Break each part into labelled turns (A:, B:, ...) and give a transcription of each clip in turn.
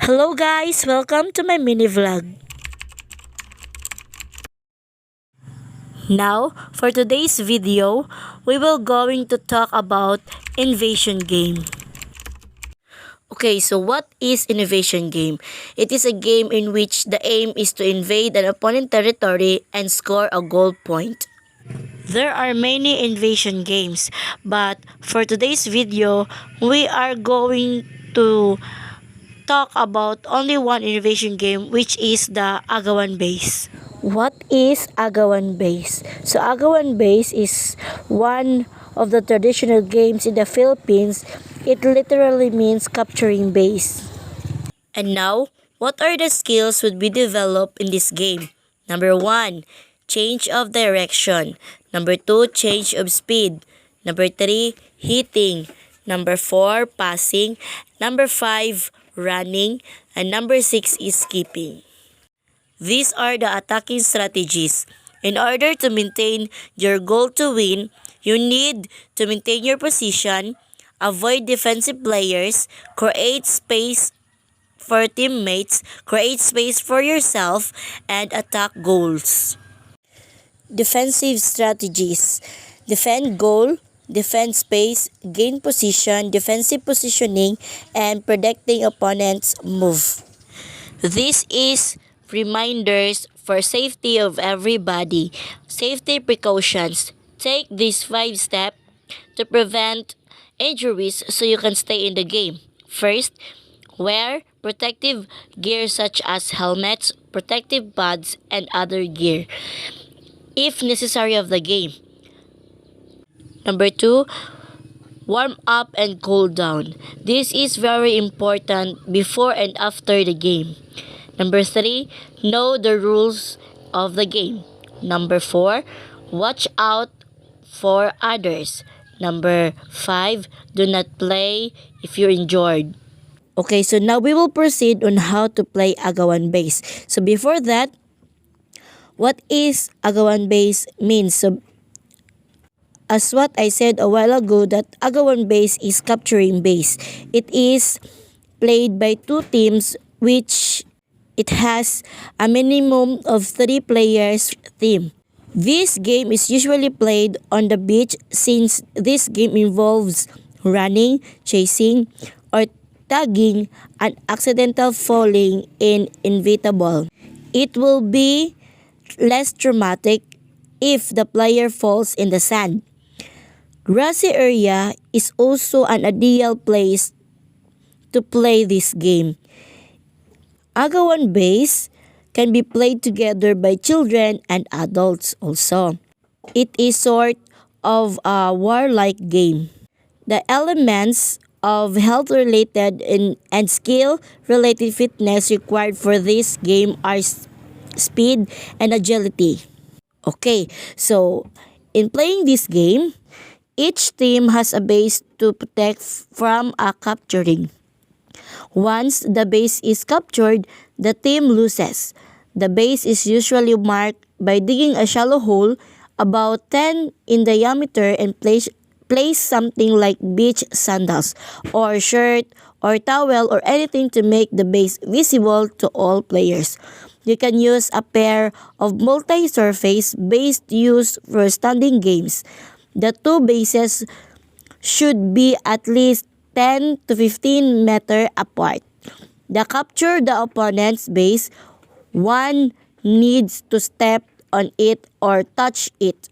A: Hello guys, welcome to my mini vlog. Now, for today's video, we will going to talk about invasion game. Okay, so what is invasion game? It is a game in which the aim is to invade an opponent territory and score a goal point. There are many invasion games, but for today's video, we are going to talk about only one innovation game, which is the Agawan Base. What is Agawan Base? So Agawan Base is one of the traditional games in the Philippines. It literally means capturing base. And now, what are the skills would be developed in this game? Number 1, change of direction. Number 2, change of speed. Number 3, hitting. Number 4, passing. Number 5, running. And number 6 is keeping. These are the attacking strategies. In order to maintain your goal to win, you need to maintain your position, avoid defensive players, create space for teammates, create space for yourself, and attack goals. Defensive strategies. Defend goal, defend space, gain position, defensive positioning, and predicting opponent's move. This is reminders for safety of everybody. Safety precautions. Take these 5 steps to prevent injuries so you can stay in the game. First, wear protective gear such as helmets, protective pads, and other gear if necessary of the game. Number 2, warm up and cool down. This is very important before and after the game. Number 3, know the rules of the game. Number 4, watch out for others. Number 5, do not play if you're injured. Okay, so now we will proceed on how to play Agawan Base. So before that, what is Agawan Base means? So as what I said a while ago, that Agawan Base is capturing base. It is played by 2 teams, which it has a minimum of 3 players team. This game is usually played on the beach since this game involves running, chasing, or tagging, and accidental falling in inevitable. It will be less traumatic if the player falls in the sand. Grassy area is also an ideal place to play this game. Agawan Base can be played together by children and adults also. It is sort of a warlike game. The elements of health-related and skill-related fitness required for this game are speed and agility. Okay, so in playing this game, each team has a base to protect from a capturing. Once the base is captured, the team loses. The base is usually marked by digging a shallow hole about 10 in diameter and place something like beach sandals or shirt or towel or anything to make the base visible to all players. You can use a pair of multi-surface base used for standing games. The 2 bases should be at least 10 to 15 meter apart. To capture the opponent's base, one needs to step on it or touch it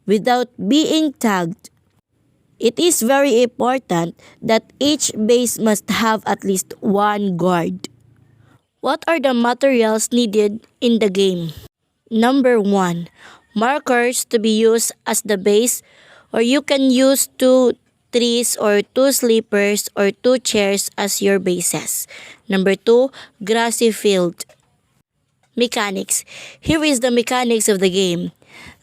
A: without being tagged. It is very important that each base must have at least 1 guard. What are the materials needed in the game? Number 1, markers to be used as the base, or you can use 2 trees or 2 sleepers or 2 chairs as your bases. Number 2, grassy field. Mechanics. Here is the mechanics of the game.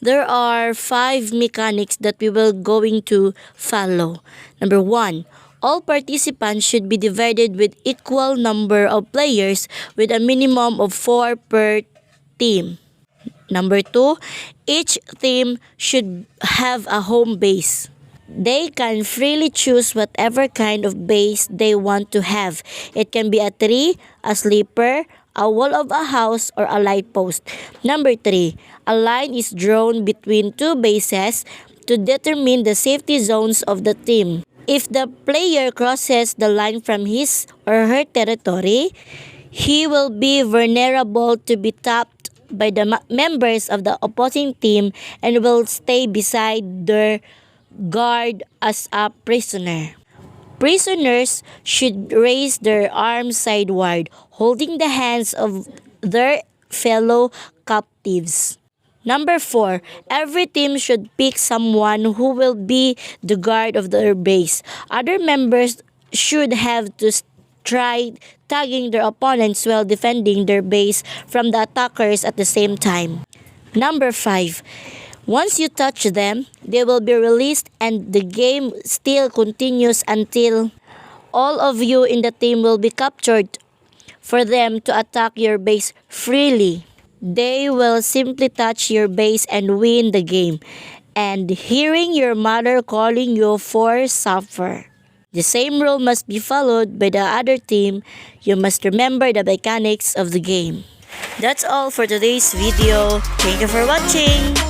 A: There are 5 mechanics that we will going to follow. Number 1, all participants should be divided with equal number of players with a minimum of 4 per team. Number 2, each team should have a home base. They can freely choose whatever kind of base they want to have. It can be a tree, a sleeper, a wall of a house, or a light post. Number 3. A line is drawn between two bases to determine the safety zones of the team. If the player crosses the line from his or her territory, he will be vulnerable to be tapped by the members of the opposing team and will stay beside their guard as a prisoner. Prisoners should raise their arms sideward, holding the hands of their fellow captives. Number 4, every team should pick someone who will be the guard of their base. Other members should have to try tagging their opponents while defending their base from the attackers at the same time. Number 5, once you touch them, they will be released and the game still continues until all of you in the team will be captured for them to attack your base freely. They will simply touch your base and win the game, and hearing your mother calling you for supper. The same rule must be followed by the other team. You must remember the mechanics of the game. That's all for today's video. Thank you for watching.